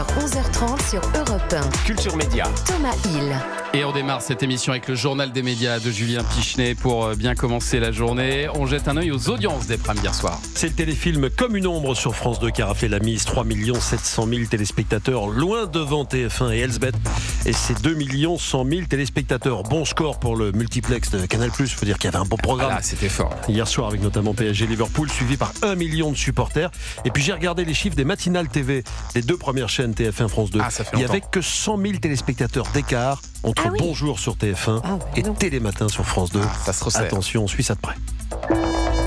11h, 11h30 sur Europe 1. Culture Média. Thomas Hill. Et on démarre cette émission avec le journal des médias de Julien Pichenet pour bien commencer la journée. On jette un œil aux audiences des primes hier soir. C'est le téléfilm Comme une ombre sur France 2 qui a raflé la mise. 3 700 000 téléspectateurs, loin devant TF1 et Elsbeth. Et c'est 2 100 000 téléspectateurs. Bon score pour le multiplex de Canal+. Il faut dire qu'il y avait un bon programme. Ah, c'était fort. Hier soir avec notamment PSG Liverpool, suivi par 1 million de supporters. Et puis j'ai regardé les chiffres des matinales TV des deux premières chaînes TF1 France 2. Il n'y avait que 100 000 téléspectateurs d'écart entre Bonjour sur TF1 et Télématin sur France 2. Ça se resserre. Attention, on suit ça de près.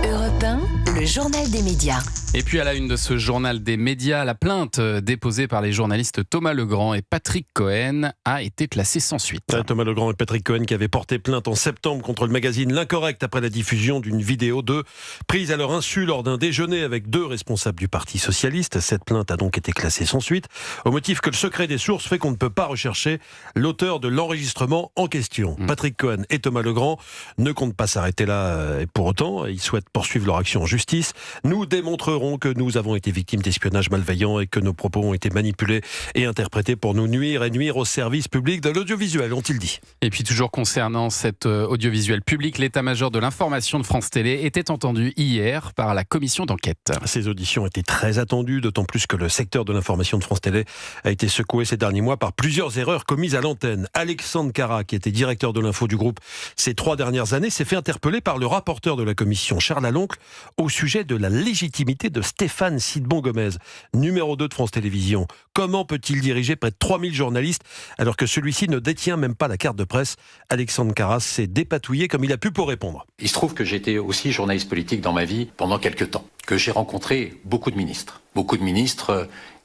Europe 1, le journal des médias. Et puis à la une de ce journal des médias, la plainte déposée par les journalistes Thomas Legrand et Patrick Cohen a été classée sans suite. Thomas Legrand et Patrick Cohen qui avaient porté plainte en septembre contre le magazine L'Incorrect après la diffusion d'une vidéo d'eux prise à leur insu lors d'un déjeuner avec deux responsables du Parti Socialiste. Cette plainte a donc été classée sans suite au motif que le secret des sources fait qu'on ne peut pas rechercher l'auteur de l'enregistrement en question. Patrick Cohen et Thomas Legrand ne comptent pas s'arrêter là et pour autant, ils souhaitent poursuivre leur action en justice. Nous démontrerons que nous avons été victimes d'espionnage malveillant et que nos propos ont été manipulés et interprétés pour nous nuire et nuire au service public de l'audiovisuel, ont-ils dit. Et puis toujours concernant cet audiovisuel public, l'état-major de l'information de France Télé était entendu hier par la commission d'enquête. Ces auditions étaient très attendues, d'autant plus que le secteur de l'information de France Télé a été secoué ces derniers mois par plusieurs erreurs commises à l'antenne. Alexandre Cara, qui était directeur de l'info du groupe ces 3 dernières années, s'est fait interpeller par le rapporteur de la commission, Charles Aloncle, au sujet de la légitimité de Stéphane Sidbon-Gomez, numéro 2 de France Télévisions. Comment peut-il diriger près de 3000 journalistes alors que celui-ci ne détient même pas la carte de presse? Alexandre Carras s'est dépatouillé comme il a pu pour répondre. Il se trouve que j'étais aussi journaliste politique dans ma vie pendant quelques temps, que j'ai rencontré beaucoup de ministres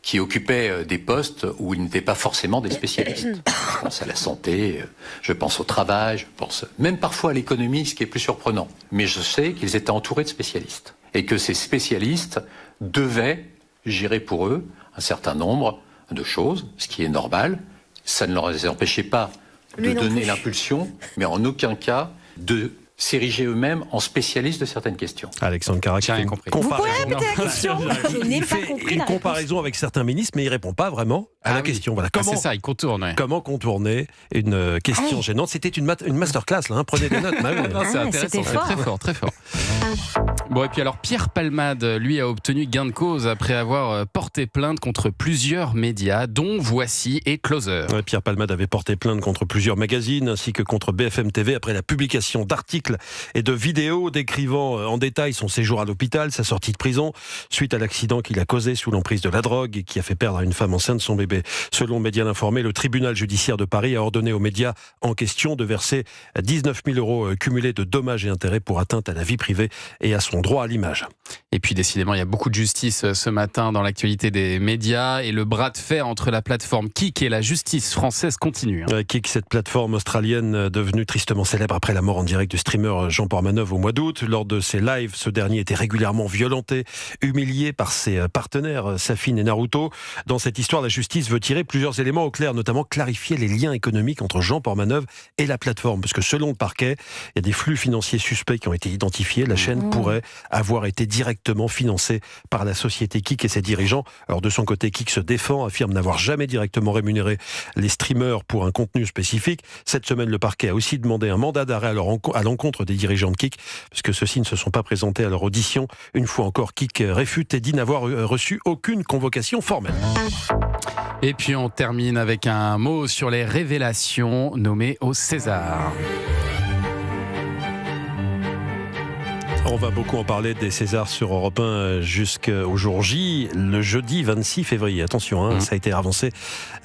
qui occupaient des postes où ils n'étaient pas forcément des spécialistes. Je pense à la santé, je pense au travail, je pense même parfois à l'économie, ce qui est plus surprenant. Mais je sais qu'ils étaient entourés de spécialistes et que ces spécialistes devaient gérer pour eux un certain nombre de choses, ce qui est normal. Ça ne leur empêchait pas de donner l'impulsion, mais en aucun cas de s'ériger eux-mêmes en spécialistes de certaines questions. Alexandre Carac fait une comparaison avec certains ministres, mais il ne répond pas vraiment à la question. Voilà. C'est ça, il contourne. Comment contourner une question gênante? C'était une masterclass, là, hein. Prenez des notes. C'est intéressant, très fort. Bon, et puis alors Pierre Palmade, lui, a obtenu gain de cause après avoir porté plainte contre plusieurs médias, dont Voici et Closer. Pierre Palmade avait porté plainte contre plusieurs magazines, ainsi que contre BFM TV, après la publication d'articles et de vidéos décrivant en détail son séjour à l'hôpital, sa sortie de prison, suite à l'accident qu'il a causé sous l'emprise de la drogue et qui a fait perdre à une femme enceinte son bébé. Selon Médias Informés, le tribunal judiciaire de Paris a ordonné aux médias en question de verser 19 000 € cumulés de dommages et intérêts pour atteinte à la vie privée et à son droit à l'image. Et puis décidément, il y a beaucoup de justice ce matin dans l'actualité des médias et le bras de fer entre la plateforme Kik et la justice française continue. Kik, cette plateforme australienne devenue tristement célèbre après la mort en direct du streamer Jean-Paul Manœuvre au mois d'août. Lors de ses lives, ce dernier était régulièrement violenté, humilié par ses partenaires Safin et Naruto. Dans cette histoire, la justice veut tirer plusieurs éléments au clair, notamment clarifier les liens économiques entre Jean-Paul Manœuvre et la plateforme, parce que selon le parquet, il y a des flux financiers suspects qui ont été identifiés. La chaîne pourrait avoir été directement financée par la société Kik et ses dirigeants. Alors de son côté, Kik se défend, affirme n'avoir jamais directement rémunéré les streamers pour un contenu spécifique. Cette semaine, le parquet a aussi demandé un mandat d'arrêt à l'encontre des dirigeants de Kik, parce que ceux-ci ne se sont pas présentés à leur audition. Une fois encore, Kik réfute et dit n'avoir reçu aucune convocation formelle. Et puis on termine avec un mot sur les révélations nommées au César. On va beaucoup en parler des Césars sur Europe 1 jusqu'au jour J, le jeudi 26 février. Attention, ça a été avancé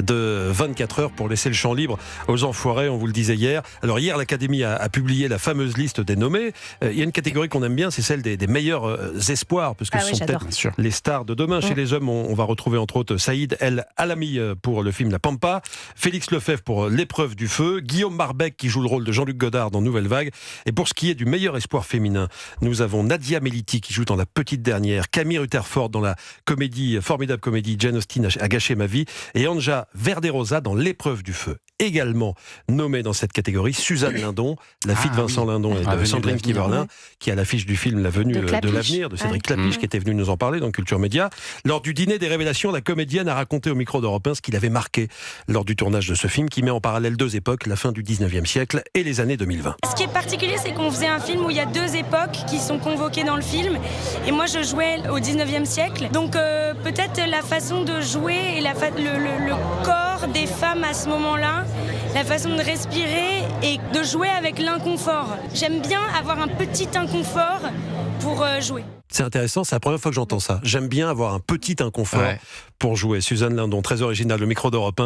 de 24 heures pour laisser le champ libre aux enfoirés, on vous le disait hier. Alors hier, l'Académie a publié la fameuse liste des nommés. Il y a une catégorie qu'on aime bien, c'est celle des meilleurs espoirs, parce que ce sont peut-être les stars de demain. Chez les hommes, on va retrouver entre autres Saïd El Alami pour le film La Pampa, Félix Lefebvre pour L'épreuve du feu, Guillaume Marbeck qui joue le rôle de Jean-Luc Godard dans Nouvelle Vague. Et pour ce qui est du meilleur espoir féminin, nous avons Nadia Meliti qui joue dans La Petite Dernière, Camille Rutherford dans la formidable comédie Jane Austen a gâché ma vie, et Anja Verderosa dans L'épreuve du feu. également nommée dans cette catégorie Suzanne Lindon, la fille de Vincent Lindon et de Sandrine Kiberlin, qui est à l'affiche du film La Venue de l'avenir de Cédric Clapiche, qui était venu nous en parler dans Culture Média. Lors du dîner des révélations, la comédienne a raconté au micro d'Europe 1 ce qui l'avait marqué lors du tournage de ce film, qui met en parallèle deux époques, la fin du 19e siècle et les années 2020. Ce qui est particulier, c'est qu'on faisait un film où il y a deux époques qui sont convoquées dans le film, et moi je jouais au 19e siècle, donc peut-être la façon de jouer et le corps des femmes à ce moment-là, la façon de respirer et de jouer avec l'inconfort. J'aime bien avoir un petit inconfort pour jouer. C'est intéressant, c'est la première fois que j'entends ça. J'aime bien avoir un petit inconfort pour jouer. Suzanne Lindon, très originale, le micro d'Europe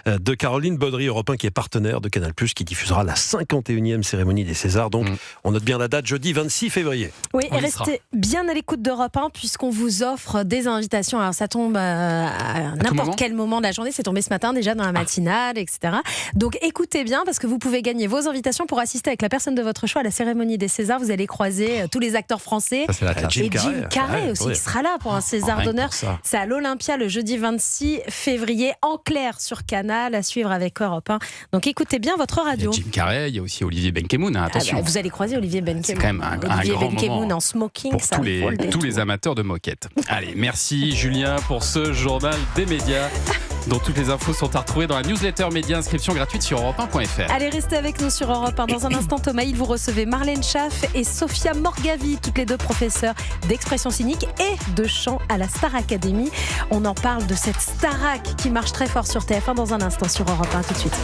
1 de Caroline Baudry, Europe 1 qui est partenaire de Canal+, qui diffusera la 51e cérémonie des Césars. Donc on note bien la date, jeudi 26 février. Oui, et restez bien à l'écoute d'Europe 1 puisqu'on vous offre des invitations. Alors ça tombe à n'importe quel moment de la journée, c'est tombé ce matin déjà dans la matinale, etc. Donc écoutez bien parce que vous pouvez gagner vos invitations pour assister avec la personne de votre choix à la cérémonie des Césars. Vous allez croiser tous les acteurs français. Ça, c'est la classe. Jim Carrey aussi qui sera là pour un César d'honneur. C'est à l'Olympia le jeudi 26 février en clair sur Canal, à suivre avec Europe 1. Donc écoutez bien votre radio. Il y a Jim Carrey, il y a aussi Olivier Benkemoun, attention. Vous allez croiser Olivier Benkemoun. C'est quand même un Olivier grand Benkemoun moment en smoking, pour ça tous les amateurs de moquettes. Allez, merci Julien pour ce journal des médias dont toutes les infos sont à retrouver dans la newsletter média, inscription gratuite sur europe1.fr. Allez, restez avec nous sur Europe 1. Dans un instant, Thomas, vous recevez Marlène Schaff et Sophia Morgavi, toutes les deux professeurs d'expression cynique et de chant à la Star Academy. On en parle de cette Starac qui marche très fort sur TF1 dans un instant sur Europe 1. Tout de suite.